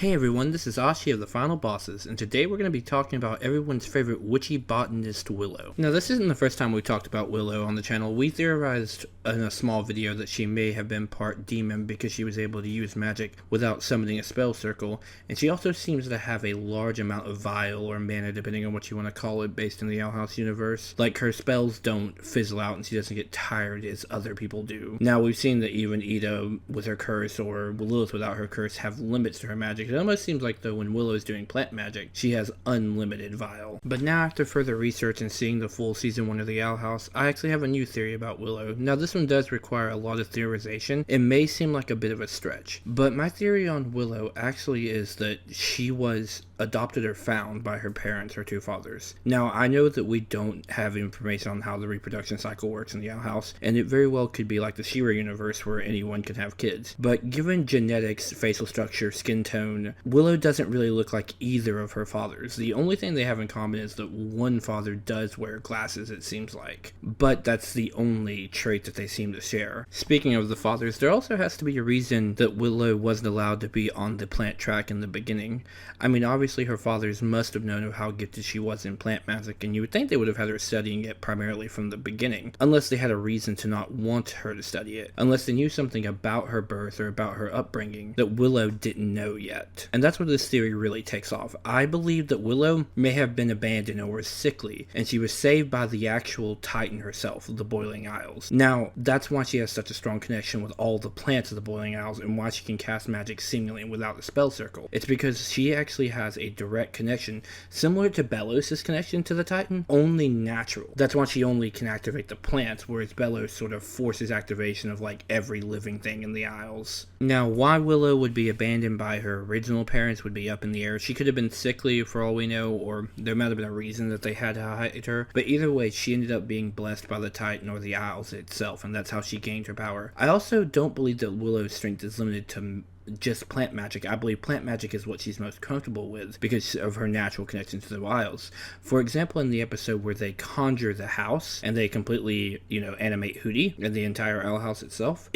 Hey everyone, this is Ashi of the Final Bosses, and today we're going to be talking about everyone's favorite witchy botanist, Willow. Now, this isn't the first time we talked about Willow on the channel. We theorized in a small video that she may have been part demon because she was able to use magic without summoning a spell circle, and she also seems to have a large amount of vial or mana, depending on what you want to call it, based in the Owl House universe. Like, her spells don't fizzle out and she doesn't get tired as other people do. Now, we've seen that even Ida with her curse or Lilith without her curse have limits to her magic. It almost seems like, though, when Willow is doing plant magic, she has unlimited vial. But now, after further research and seeing the full season 1 of the Owl House, I actually have a new theory about Willow. Now, this one does require a lot of theorization. It may seem like a bit of a stretch, but my theory on Willow actually is that she was adopted or found by her parents, her two fathers. Now, I know that we don't have information on how the reproduction cycle works in the Owl House, and it very well could be like the She-Ra universe where anyone can have kids. But given genetics, facial structure, skin tone, Willow doesn't really look like either of her fathers. The only thing they have in common is that one father does wear glasses, it seems like. But that's the only trait that they seem to share. Speaking of the fathers, there also has to be a reason that Willow wasn't allowed to be on the plant track in the beginning. I mean, obviously her fathers must have known of how gifted she was in plant magic, and you would think they would have had her studying it primarily from the beginning, unless they had a reason to not want her to study it, unless they knew something about her birth or about her upbringing that Willow didn't know yet. And that's where this theory really takes off. I believe that Willow may have been abandoned or was sickly, and she was saved by the actual Titan herself, the Boiling Isles. Now, that's why she has such a strong connection with all the plants of the Boiling Isles, and why she can cast magic seemingly without a spell circle. It's because she actually has a direct connection, similar to Belos' connection to the Titan, only natural. That's why she only can activate the plants, whereas Belos sort of forces activation of like every living thing in the Isles. Now, why Willow would be abandoned by her original parents would be up in the air. She could have been sickly for all we know, or there might have been a reason that they had to hide her, but either way, she ended up being blessed by the Titan or the Isles itself, and that's how she gained her power. I also don't believe that Willow's strength is limited to just plant magic. I believe plant magic is what she's most comfortable with because of her natural connection to the wilds. For example, in the episode where they conjure the house and they completely, animate Hootie and the entire Owl House itself,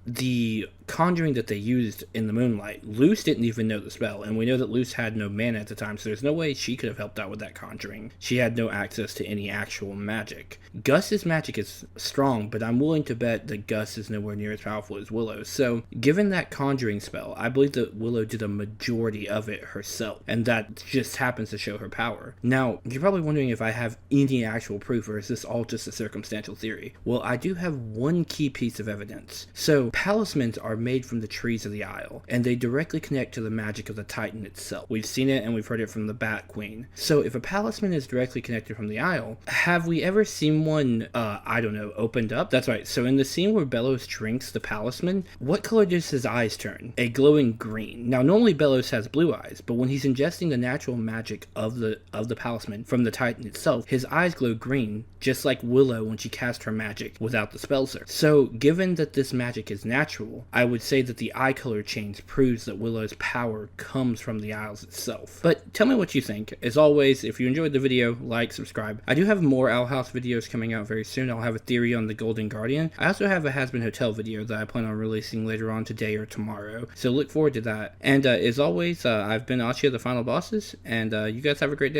the conjuring that they used in the moonlight, Luce didn't even know the spell, and we know that Luce had no mana at the time, so there's no way she could have helped out with that conjuring. She had no access to any actual magic. Gus's magic is strong, but I'm willing to bet that Gus is nowhere near as powerful as Willow. So given that conjuring spell, I believe that Willow did a majority of it herself, and that just happens to show her power. Now, you're probably wondering if I have any actual proof, or is this all just a circumstantial theory? Well, I do have one key piece of evidence. So talismans are made from the trees of the Isle, and they directly connect to the magic of the Titan itself. We've seen it and we've heard it from the Bat Queen. So if a talisman is directly connected from the Isle, have we ever seen one, opened up? That's right. So in the scene where Belos drinks the talisman, what color does his eyes turn? A glowing green. Now, normally Belos has blue eyes, but when he's ingesting the natural magic of the talisman from the Titan itself, his eyes glow green, just like Willow when she cast her magic without the spell circle. So given that this magic is natural, I would say that the eye color change proves that Willow's power comes from the Isles itself. But tell me what you think. As always, if you enjoyed the video, like, subscribe. I do have more Owl House videos coming out very soon. I'll have a theory on the Golden Guardian. I also have a Has-Been Hotel video that I plan on releasing later on today or tomorrow, so look forward to that. And as always, I've been Achi of the Final Bosses, and you guys have a great day.